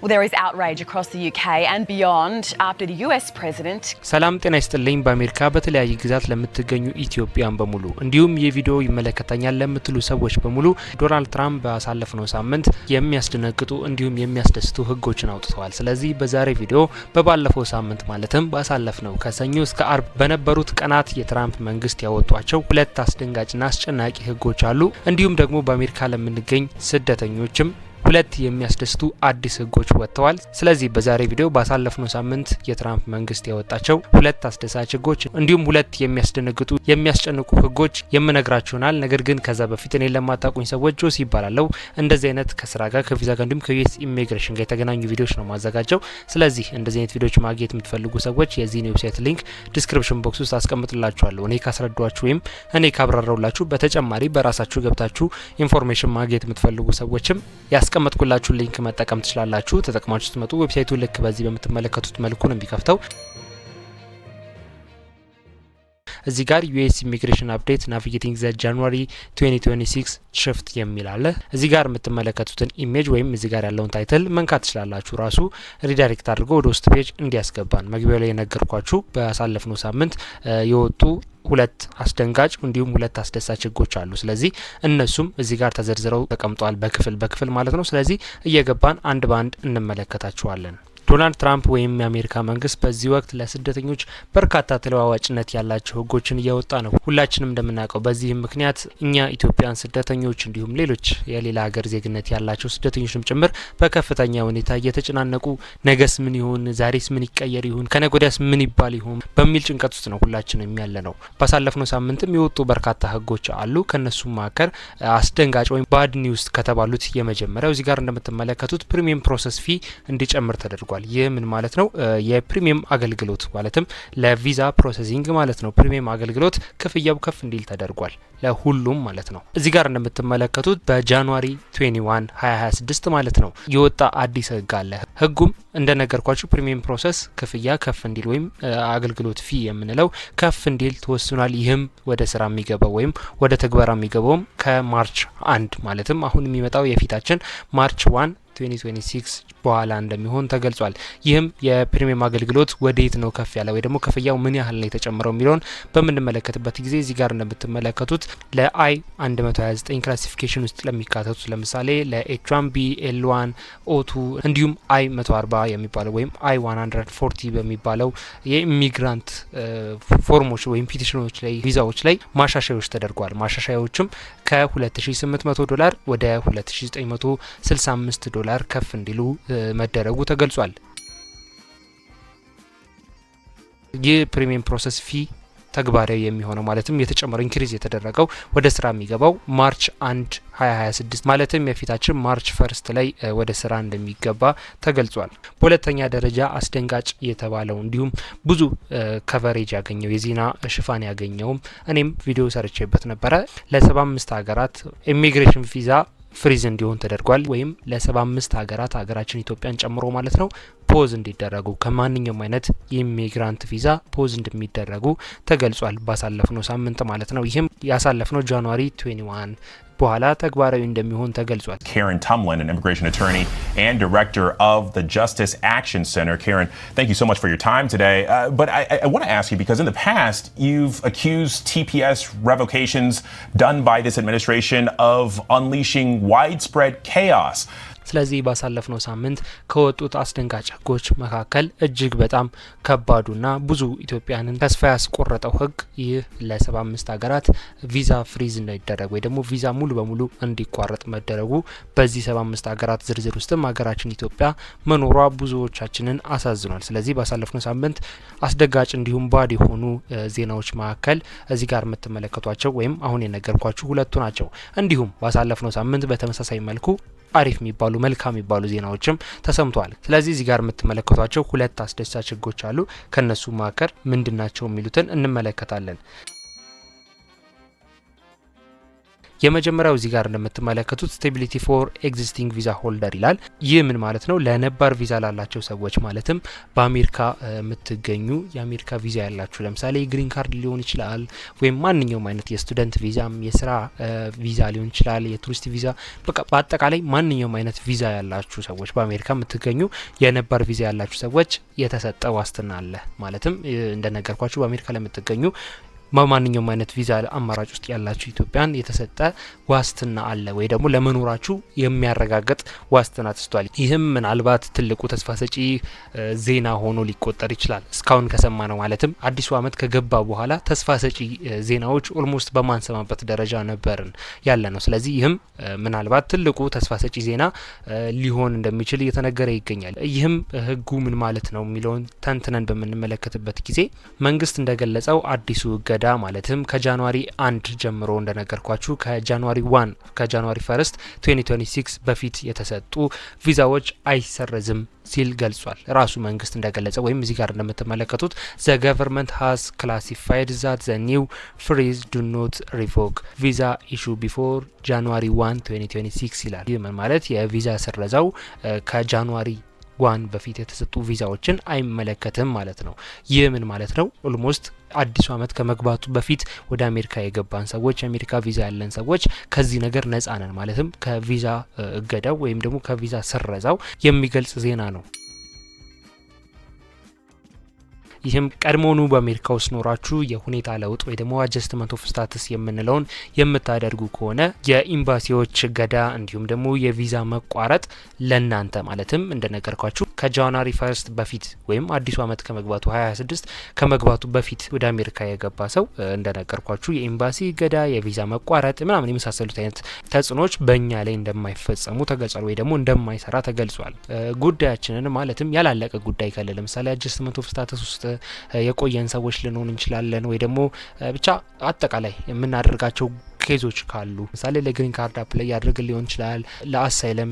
Well, there is outrage across the UK and beyond after the US president ሰላም ጤና ይስጥልኝ በአሜሪካ በተለያየ ግዛት ለምትገኙ ኢትዮጵያን በሙሉ እንዲሁም የቪዲዮ ይመለከታኛል ለምትሉ ሰዎች በሙሉ ዶናልድ ትራምፕ ባሳለፈው ሳምንት የሚያስደነግጡ እንዲሁም የሚያስደስቱ ህጎችን አውጥተዋል። ስለዚህ በዛሬ ቪዲዮ በባለፈው ሳምንት ማለትም ባሳለፍነው ከሰኞ እስከ አርብ በነበሩት ቀናት የትራምፕ መንግስት ያወጧቸው ሁለት አስደንጋጭና አስጨናቂ ህጎች አሉ። እንዲሁም ደግሞ በአሜሪካ ለምንገኝ ስደተኞችም ሁለት የሚያስደስቱ አዲስ ህጎች ወጥተዋል። ስለዚህ በዛሬ ቪዲዮ ባሳለፍነው ሳምንት የትራምፕ መንግስት ያወጣቸው ሁለት አስደሳች ህጎች እንዲሁም ሁለት የሚያስደነግጡ የሚያስጨንቁ ህጎች የምነግራችሁናል። ነገር ግን ከዛ በፊት እኔ ለማታውቁኝ ሰዎች ጆሲ ይባላልው። እንደዚህ አይነት ከስራ ጋር ከቪዛ ጋር እንዲሁም ከዩኤስ ኢሚግሬሽን ጋር የተገናኙ ቪዲዮዎች ነው ማዘጋጀው። ስለዚህ እንደዚህ አይነት ቪዲዮዎች ማግኘት የምትፈልጉ ሰዎች የዚህን ዌብሳይት ሊንክ ዲስክሪፕሽን ቦክስ ውስጥ አስቀምጥላችኋለሁ። እኔ ካስረዷችሁ ወይም እኔ ካብራራውላችሁ በተጨማሪ በራሳችሁ ገብታችሁ ኢንፎርሜሽን ማግኘት የምትፈልጉ ሰዎችም ያስቀመጥኩላችሁ ሊንክ መጠቀም ትችላላችሁ። ተጠቅማችሁ ስትመጡ ዌብሳይቱ ልክ በዚህ በምትመለከቱት መልኩ ነው የሚከፍተው። እዚህ ጋር ዩኤስ ኢሚግሬሽን አፕዴት ናቪጌቲንግ ዘ ጃንዋሪ 2026 ሽፍት የሚል አለ። እዚህ ጋር የምትመለከቱትን ኢሜጅ ወይም እዚህ ጋር ያለውን ታይትል መንካት ትችላላችሁ። ራሱ ሪዳይሬክት አድርጎ ወደ ውስጥ ፔጅ እንዲያስገባን መግቢያው ላይ የነገርኳችሁ ባሳለፍነው ሳምንት የወጡ ሁለት አስደንጋጭ እንዲሁም ሁለት አስደሳች ህጎች አሉ። ስለዚህ እነሱም እዚህ ጋር ተዘርዝረው ተቀምጠዋል በክፍል ማለት ነው። ስለዚህ እየገባን አንድ ባንድ እንመለከታቸዋለን። ዶናልድ ትራምፕ ወይም የአሜሪካ መንግስት በዚህ ወቅት ለስደተኞች በርካታ ተለዋዋጭነት ያላቸው ህጎችን እያወጣ ነው። ሁላችንም እንደምናውቀው በዚህም ምክንያት እኛ ኢትዮጵያን ስደተኞች እንዲሁም ሌሎች የሌላ ሀገር ዜግነት ያላቸው ስደተኞችም ጭምር በከፍተኛ ሁኔታ እየተጨናነቁ ነገስ ምን ይሁን፣ ዛሬስ ምን ይቀየር ይሁን፣ ከነገወዲያስ ምን ይባል ይሁን በሚል ጭንቀት ውስጥ ነው ሁላችንም ያለ ነው። ባሳለፍነው ሳምንትም የወጡ በርካታ ህጎች አሉ። ከነሱም መካከል አስደንጋጭ ወይም ባድ ኒውስ ከተባሉት የመጀመሪያው እዚህ ጋር እንደምትመለከቱት ፕሪሚየም ፕሮሰስ ፊ እንዲጨምር ተደርጓል። ይህ ምን ማለት ነው? የፕሪሚየም አገልግሎት ማለትም ለቪዛ ፕሮሰሲንግ ማለት ነው። ፕሪሚየም አገልግሎት ክፍያው ከፍ እንዲል ተደርጓል ለሁሉም ማለት ነው። እዚህ ጋር እንደምትመለከቱት በጃንዋሪ 21 2026 ማለት ነው የወጣ አዲስ ህግ አለ። ህጉም እንደነገርኳችሁ ፕሪሚየም ፕሮሰስ ክፍያ ከፍ እንዲል ወይም አገልግሎት ፊ የምንለው ከፍ እንዲል ተወስኗል። ይህም ወደ ስራ የሚገባው ወይም ወደ ተግባራ የሚገባውም ከማርች 1 ማለትም አሁን የሚመጣው የፊታችን ማርች 1 2026 በኋላ እንደሚሆን ተገልጿል። ይህም የፕሪሚየም አገልግሎት ወዴት ነው ከፍ ያለ ወይ ደግሞ ክፍያው ምን ያህል ነው የተጨመረው የሚለውን በምንመለከትበት ጊዜ እዚህ ጋር እንደምትመለከቱት ለአይ 129 ክላሲፊኬሽን ውስጥ ለሚካተቱት ለምሳሌ ለኤች1ቢ ኤል1 ኦ2 እንዲሁም አይ 140 የሚባለው ወይም አይ 140 በሚባለው የኢሚግራንት ፎርሞች ወይም ፒቲሽኖች ላይ ቪዛዎች ላይ ማሻሻያዎች ተደርጓል። ማሻሻያዎችም ከ$2800 ወደ $2965 ከፍ እንዲሉ መደረጉ ተገልጿል። ይህ ፕሪሚየም ፕሮሰስ ፊ ተግባራዊ የሚሆነው ማለትም የተጨመረው ኢንክሪዝ የተደረገው ወደ ስራ የሚገባው ማርች 1 2026 ማለትም የፊታችን ማርች 1 ላይ ወደ ስራ እንደሚገባ ተገልጿል። በሁለተኛ ደረጃ አስደንጋጭ የተባለው እንዲሁም ብዙ ከቨሬጅ ያገኘው የዜና ሽፋን ያገኘውም እኔም ቪዲዮ ሰርቼበት ነበረ ለ75 ሀገራት ኢሚግሬሽን ቪዛ ፍሪዝ እንዲሆን ተደርጓል። ወይም ለ75 ሀገራት ሀገራችን ኢትዮጵያን ጨምሮ ማለት ነው ፖዝ እንዲደረጉ ከማንኛውም አይነት የኢሚግራንት ቪዛ ፖዝ እንደሚደረጉ ተገልጿል ባሳለፍነው ሳምንት ማለት ነው። ይህም ያሳለፍነው ጃንዋሪ 21 በኋላ ተግባራዊ እንደሚሆን ተገልጿል። Karen Tumlin, an immigration attorney and director of the Justice Action Center. Karen, thank you so much for your time today. But I want to ask you, because in the past, you've accused TPS revocations done by this administration of unleashing widespread chaos. ስለዚህ ባሳለፍነው ሳምንት ከወጡት አስደንጋጭ ህጎች መካከል እጅግ በጣም ከባዱና ብዙ ኢትዮጵያንን ተስፋ ያስቆረጠው ህግ ይህ ለ75 ሀገራት ቪዛ ፍሪዝ እንዳይደረግ ወይ ደግሞ ቪዛ ሙሉ በሙሉ እንዲቋረጥ መደረጉ በዚህ 75 ሀገራት ዝርዝር ውስጥም ሀገራችን ኢትዮጵያ መኖሯ ብዙዎቻችንን አሳዝኗል። ስለዚህ ባሳለፍነው ሳምንት አስደንጋጭ እንዲሁም ባድ የሆኑ ዜናዎች መካከል እዚህ ጋር የምትመለከቷቸው ወይም አሁን የነገርኳችሁ ሁለቱ ናቸው። እንዲሁም ባሳለፍነው ሳምንት በተመሳሳይ መልኩ አሪፍ የሚባሉ መልካም የሚባሉ ዜናዎችም ተሰምቷል። ስለዚህ እዚህ ጋር የምትመለከቷቸው ሁለት አስደሳች ህጎች አሉ። ከነሱ መካከል ምንድናቸው የሚሉትን እንመለከታለን። የመጀመሪያው እዚህ ጋር እንደምትመለከቱት ስቴቢሊቲ ፎር ኤግዚስቲንግ ቪዛ ሆልደር ይላል። ይህ ምን ማለት ነው? ለነባር ቪዛ ላላቸው ሰዎች ማለትም በአሜሪካ የምትገኙ የአሜሪካ ቪዛ ያላችሁ ለምሳሌ ግሪን ካርድ ሊሆን ይችላል ወይም ማንኛውም አይነት የስቱደንት ቪዛም የስራ ቪዛ ሊሆን ይችላል የቱሪስት ቪዛ በቃ በአጠቃላይ ማንኛውም አይነት ቪዛ ያላችሁ ሰዎች በአሜሪካ የምትገኙ የነባር ቪዛ ያላችሁ ሰዎች የተሰጠ ዋስትና አለ። ማለትም እንደነገርኳችሁ በአሜሪካ ለምትገኙ ማንኛውም አይነት ቪዛ አማራጭ ውስጥ ያላችሁ ኢትዮጵያን የተሰጠ ዋስትና አለ ወይ ደግሞ ለመኖራችሁ የሚያረጋግጥ ዋስትና ተሰጥቷል። ይህም ምናልባት ትልቁ ተስፋ ሰጪ ዜና ሆኖ ሊቆጠር ይችላል። እስካሁን ከሰማ ነው ማለትም አዲሱ አመት ከገባ በኋላ ተስፋ ሰጪ ዜናዎች ኦልሞስት በማንሰማበት ደረጃ ነበርን ያለ ነው። ስለዚህ ይህም ምናልባት ትልቁ ተስፋ ሰጪ ዜና ሊሆን እንደሚችል እየተነገረ ይገኛል። ይህም ህጉ ምን ማለት ነው የሚለውን ተንትነን በምንመለከትበት ጊዜ መንግስት እንደገለጸው አዲሱ ገዳ ማለትም ከጃንዋሪ 1 ጀምሮ እንደነገርኳችሁ ከጃንዋሪ 1 2026 በፊት የተሰጡ ቪዛዎች አይሰረዝም ሲል ገልጿል። ራሱ መንግስት እንደገለጸ ወይም እዚህ ጋር እንደምትመለከቱት the government has classified that the new freeze do not revoke visa issue before January 1 2026 ይላል። ይህ ማለት የቪዛ ስረዛው ከጃንዋሪ 1 በፊት የተሰጡ ቪዛዎችን አይመለከትም ማለት ነው። ይህ ምን ማለት ነው? ኦልሞስት አዲሱ አመት ከመግባቱ በፊት ወደ አሜሪካ የገባን ሰዎች የአሜሪካ ቪዛ ያለን ሰዎች ከዚህ ነገር ነጻ ነን ማለትም ከቪዛ እገዳው ወይም ደግሞ ከቪዛ ስረዛው የሚገልጽ ዜና ነው። ይህም ቀድሞውኑ በአሜሪካ ውስጥ ኖራችሁ የሁኔታ ለውጥ ወይ ደግሞ አጀስትመንት ኦፍ ስታተስ የምንለውን የምታደርጉ ከሆነ የኤምባሲዎች እገዳ እንዲሁም ደግሞ የቪዛ መቋረጥ ለናንተ ማለትም እንደነገርኳችሁ ከጃንዋሪ 1 በፊት ወይም አዲሱ አመት ከመግባቱ 26 ከመግባቱ በፊት ወደ አሜሪካ የገባ ሰው እንደነገርኳችሁ የኤምባሲ እገዳ የቪዛ መቋረጥ ምናምን የመሳሰሉት አይነት ተጽዕኖች በእኛ ላይ እንደማይፈጸሙ ተገልጿል ወይ ደግሞ እንደማይሰራ ተገልጿል። ጉዳያችንን ማለትም ያላለቀ ጉዳይ ካለ ለምሳሌ አጀስትመንት ኦፍ ስታተስ ውስጥ የቆየን ሰዎች ልንሆን እንችላለን ወይ ደግሞ ብቻ አጠቃላይ የምናደርጋቸው ኬዞች ካሉ ምሳሌ ለግሪን ካርድ አፕላይ ያድርገን ሊሆን ይችላል። ለአሳይለም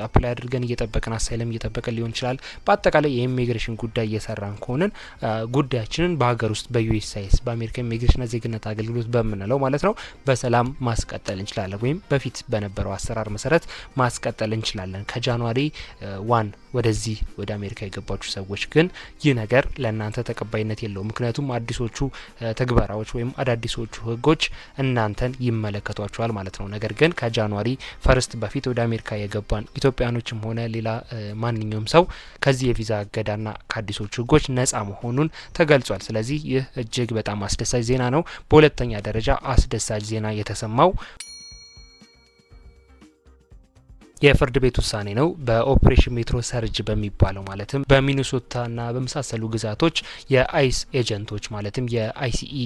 አፕላይ አድርገን እየጠበቅን አሳይለም እየጠበቅን ሊሆን ይችላል። በአጠቃላይ የኢሚግሬሽን ጉዳይ እየሰራን ከሆነን ጉዳያችንን በሀገር ውስጥ በዩኤስሲአይኤስ በአሜሪካ ኢሚግሬሽንና ዜግነት አገልግሎት በምንለው ማለት ነው በሰላም ማስቀጠል እንችላለን ወይም በፊት በነበረው አሰራር መሰረት ማስቀጠል እንችላለን። ከጃንዋሪ 1 ወደዚህ ወደ አሜሪካ የገባችሁ ሰዎች ግን ይህ ነገር ለእናንተ ተቀባይነት የለውም። ምክንያቱም አዲሶቹ ተግባራዎች ወይም አዳዲሶቹ ህጎች እናንተን ይመለከቷቸዋል ማለት ነው። ነገር ግን ከጃንዋሪ 1 በፊት ወደ አሜሪካ የገባን ኢትዮጵያኖችም ሆነ ሌላ ማንኛውም ሰው ከዚህ የቪዛ እገዳና ከአዲሶቹ ህጎች ነጻ መሆኑን ተገልጿል። ስለዚህ ይህ እጅግ በጣም አስደሳች ዜና ነው። በሁለተኛ ደረጃ አስደሳች ዜና የተሰማው የፍርድ ቤት ውሳኔ ነው። በኦፕሬሽን ሜትሮ ሰርጅ በሚባለው ማለትም በሚኒሶታና በመሳሰሉ ግዛቶች የአይስ ኤጀንቶች ማለትም የአይሲኢ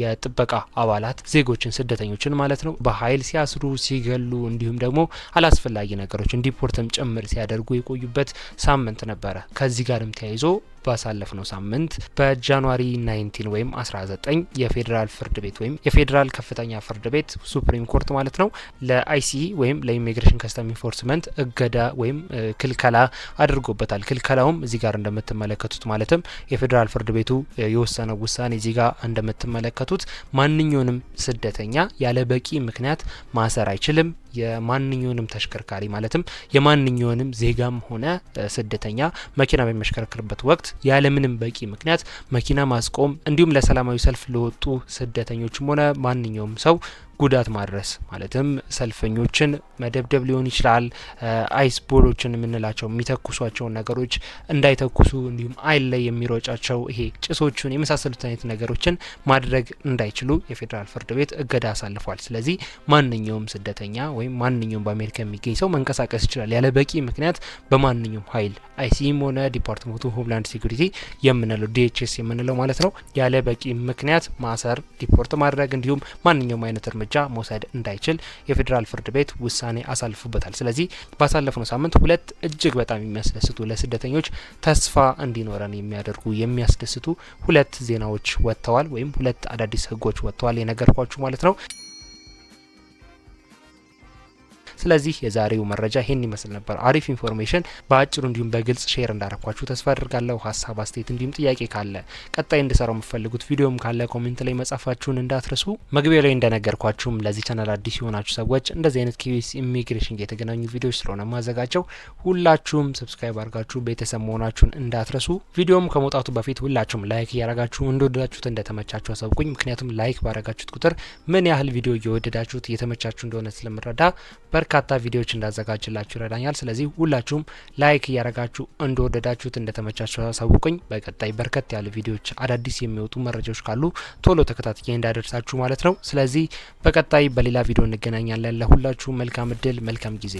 የጥበቃ አባላት ዜጎችን ስደተኞችን ማለት ነው በኃይል ሲያስሩ ሲገሉ እንዲሁም ደግሞ አላስፈላጊ ነገሮችን ዲፖርትም ጭምር ሲያደርጉ የቆዩበት ሳምንት ነበረ። ከዚህ ጋርም ተያይዞ ባሳለፍነው ሳምንት በጃንዋሪ 19 ወይም 19 የፌዴራል ፍርድ ቤት ወይም የፌዴራል ከፍተኛ ፍርድ ቤት ሱፕሪም ኮርት ማለት ነው ለአይሲኢ ወይም ለኢሚግሬሽን ከስተም ኢንፎርስመንት እገዳ ወይም ክልከላ አድርጎበታል። ክልከላውም እዚህ ጋር እንደምትመለከቱት ማለትም የፌዴራል ፍርድ ቤቱ የወሰነው ውሳኔ እዚህ ጋር እንደምትመለከቱት ማንኛውንም ስደተኛ ያለ በቂ ምክንያት ማሰር አይችልም። የማንኛውንም ተሽከርካሪ ማለትም የማንኛውንም ዜጋም ሆነ ስደተኛ መኪና በሚያሽከረክርበት ወቅት ያለምንም በቂ ምክንያት መኪና ማስቆም እንዲሁም ለሰላማዊ ሰልፍ ለወጡ ስደተኞችም ሆነ ማንኛውም ሰው ጉዳት ማድረስ ማለትም ሰልፈኞችን መደብደብ ሊሆን ይችላል። አይስ ቦሎችን የምንላቸው የሚተኩሷቸውን ነገሮች እንዳይተኩሱ እንዲሁም አይል ላይ የሚሮጫቸው ይሄ ጭሶቹን የመሳሰሉት አይነት ነገሮችን ማድረግ እንዳይችሉ የፌዴራል ፍርድ ቤት እገዳ አሳልፏል። ስለዚህ ማንኛውም ስደተኛ ወይም ማንኛውም በአሜሪካ የሚገኝ ሰው መንቀሳቀስ ይችላል ያለ በቂ ምክንያት በማንኛውም ኃይል አይሲም ሆነ ዲፓርትመንቱ ሆምላንድ ሴኩሪቲ የምንለው ዲኤችኤስ የምንለው ማለት ነው ያለ በቂ ምክንያት ማሰር፣ ዲፖርት ማድረግ እንዲሁም ማንኛውም አይነት እርምጃ መውሰድ እንዳይችል የፌዴራል ፍርድ ቤት ውሳኔ አሳልፉበታል። ስለዚህ ባሳለፍነው ሳምንት ሁለት እጅግ በጣም የሚያስደስቱ ለስደተኞች ተስፋ እንዲኖረን የሚያደርጉ የሚያስደስቱ ሁለት ዜናዎች ወጥተዋል ወይም ሁለት አዳዲስ ህጎች ወጥተዋል የነገርኳችሁ ማለት ነው። ስለዚህ የዛሬው መረጃ ይሄን ይመስል ነበር። አሪፍ ኢንፎርሜሽን በአጭሩ እንዲሁም በግልጽ ሼር እንዳረኳችሁ ተስፋ አድርጋለሁ። ሀሳብ አስተያየት እንዲሁም ጥያቄ ካለ ቀጣይ እንድሰራው የምትፈልጉት ቪዲዮም ካለ ኮሜንት ላይ መጻፋችሁን እንዳትረሱ። መግቢያው ላይ እንደነገርኳችሁም ለዚህ ቻናል አዲስ የሆናችሁ ሰዎች እንደዚህ አይነት ከዩኤስ ኢሚግሬሽን ጋር የተገናኙ ቪዲዮዎች ስለሆነ ማዘጋጀው ሁላችሁም ሰብስክራይብ አድርጋችሁ ቤተሰብ መሆናችሁን እንዳትረሱ። ቪዲዮም ከመውጣቱ በፊት ሁላችሁም ላይክ እያረጋችሁ እንደወደዳችሁት እንደተመቻችሁ አሳውቁኝ። ምክንያቱም ላይክ ባረጋችሁት ቁጥር ምን ያህል ቪዲዮ እየወደዳችሁት እየተመቻችሁ እንደሆነ ስለምረዳ በርካታ ቪዲዮዎች እንዳዘጋጅላችሁ ይረዳኛል። ስለዚህ ሁላችሁም ላይክ እያረጋችሁ እንደወደዳችሁት እንደተመቻችሁ አሳውቁኝ። በቀጣይ በርከት ያለ ቪዲዮዎች አዳዲስ የሚወጡ መረጃዎች ካሉ ቶሎ ተከታትዬ እንዳደርሳችሁ ማለት ነው። ስለዚህ በቀጣይ በሌላ ቪዲዮ እንገናኛለን። ለሁላችሁ መልካም እድል፣ መልካም ጊዜ።